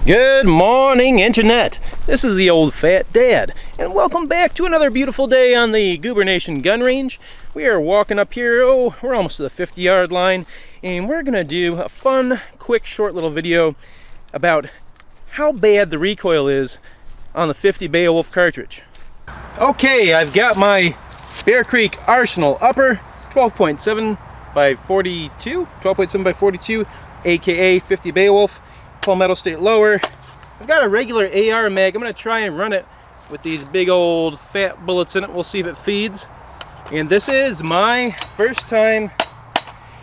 Good morning, Internet. This is the old fat dad, and welcome back to another beautiful day on the Goober Nation gun range. We are walking up here, we're almost to the 50-yard line, and we're gonna do a fun, quick, short little video about how bad the recoil is on the 50 Beowulf cartridge. Okay, I've got my Bear Creek Arsenal upper, 12.7 by 42, 12.7 by 42, aka 50 Beowulf. Palmetto State lower. I've got a regular AR mag. I'm going to try and run it with these big old fat bullets in it. We'll see if it feeds. And this is my first time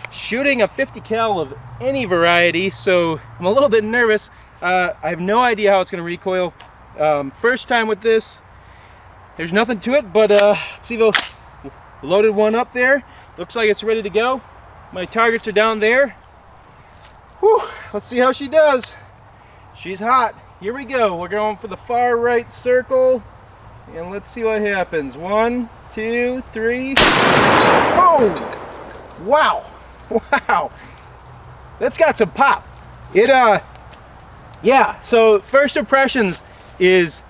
shooting a 50 cal of any variety, so I'm a little bit nervous. I have no idea how it's going to recoil. First time with this. There's nothing to it, but let's see if loaded one up there. Looks like it's ready to go. My targets are down there. Whew, let's see how she does. She's hot. Here we go. We're going for the far right circle. And let's see what happens. 1, 2, 3. Oh! Wow. Wow. That's got some pop. Yeah, so first impressions is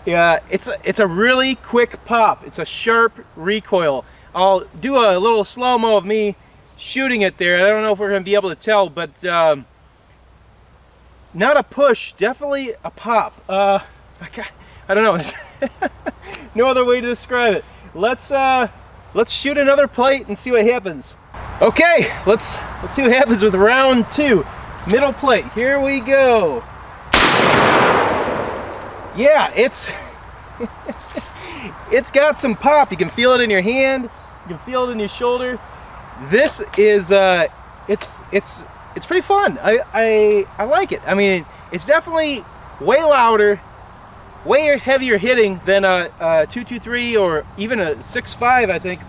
it's a really quick pop. It's a sharp recoil. I'll do a little slow-mo of me shooting it there. I don't know if we're going to be able to tell, but not a push, definitely a pop. I don't know. No other way to describe it. Let's shoot another plate and see what happens. Okay, let's see what happens with round 2. Middle plate. Here we go. Yeah, it's it's got some pop. You can feel it in your hand. You can feel it in your shoulder. This is it's pretty fun. I like it. I mean, it's definitely way louder, way heavier hitting than a 223 or even a 6.5, I think.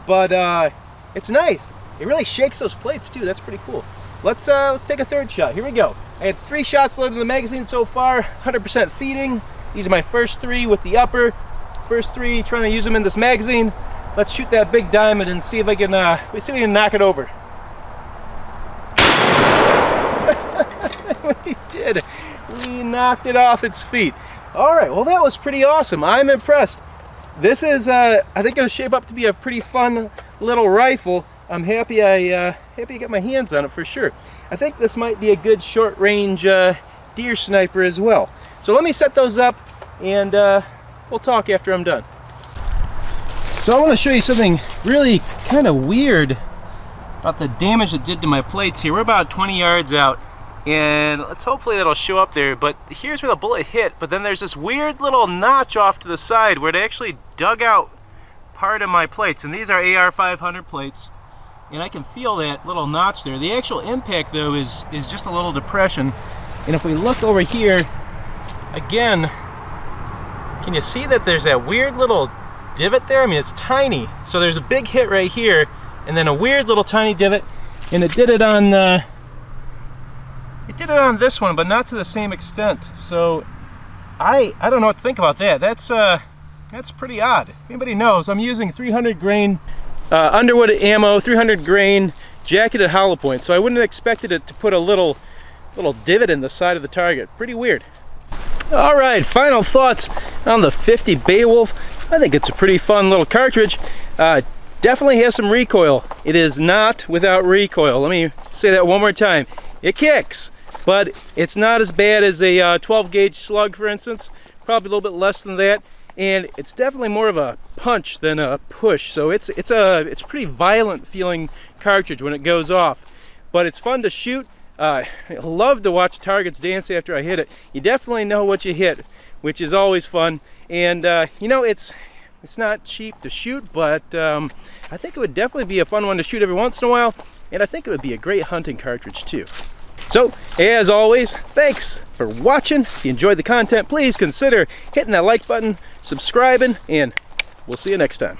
But it's nice. It really shakes those plates too. That's pretty cool. Let's take a third shot. Here we go. I had 3 shots loaded in the magazine so far. 100% feeding. These are my first 3 with the upper. First 3 trying to use them in this magazine. Let's shoot that big diamond and see if I can see if we can knock it over. We did. We knocked it off its feet. All right. Well, that was pretty awesome. I'm impressed. This is I think going to shape up to be a pretty fun little rifle. I'm happy I got my hands on it for sure. I think this might be a good short range deer sniper as well. So let me set those up and we'll talk after I'm done. So I want to show you something really kind of weird about the damage it did to my plates here. We're about 20 yards out, and hopefully that'll show up there. But here's where the bullet hit, but then there's this weird little notch off to the side where it actually dug out part of my plates. And these are AR 500 plates, and I can feel that little notch there. The actual impact, though, is just a little depression. And if we look over here, again, can you see that there's that weird little divot there? I mean, it's tiny. So there's a big hit right here, and then a weird little tiny divot, and it did it on this one, but not to the same extent. So I don't know what to think about that. That's pretty odd. If anybody knows, I'm using 300 grain Underwood ammo, 300 grain jacketed hollow point. So I wouldn't have expected it to put a little divot in the side of the target. Pretty weird. All right, final thoughts on the 50 Beowulf. I think it's a pretty fun little cartridge. Definitely has some recoil. It is not without recoil. Let me say that one more time. It kicks, but it's not as bad as a 12 gauge slug, for instance. Probably a little bit less than that. And it's definitely more of a punch than a push. So it's pretty violent feeling cartridge when it goes off. But it's fun to shoot. I love to watch targets dance after I hit it. You definitely know what you hit, which is always fun. And you know, it's not cheap to shoot, but I think it would definitely be a fun one to shoot every once in a while, and I think it would be a great hunting cartridge too. So, as always, thanks for watching. If you enjoyed the content, please consider hitting that like button, subscribing, and we'll see you next time.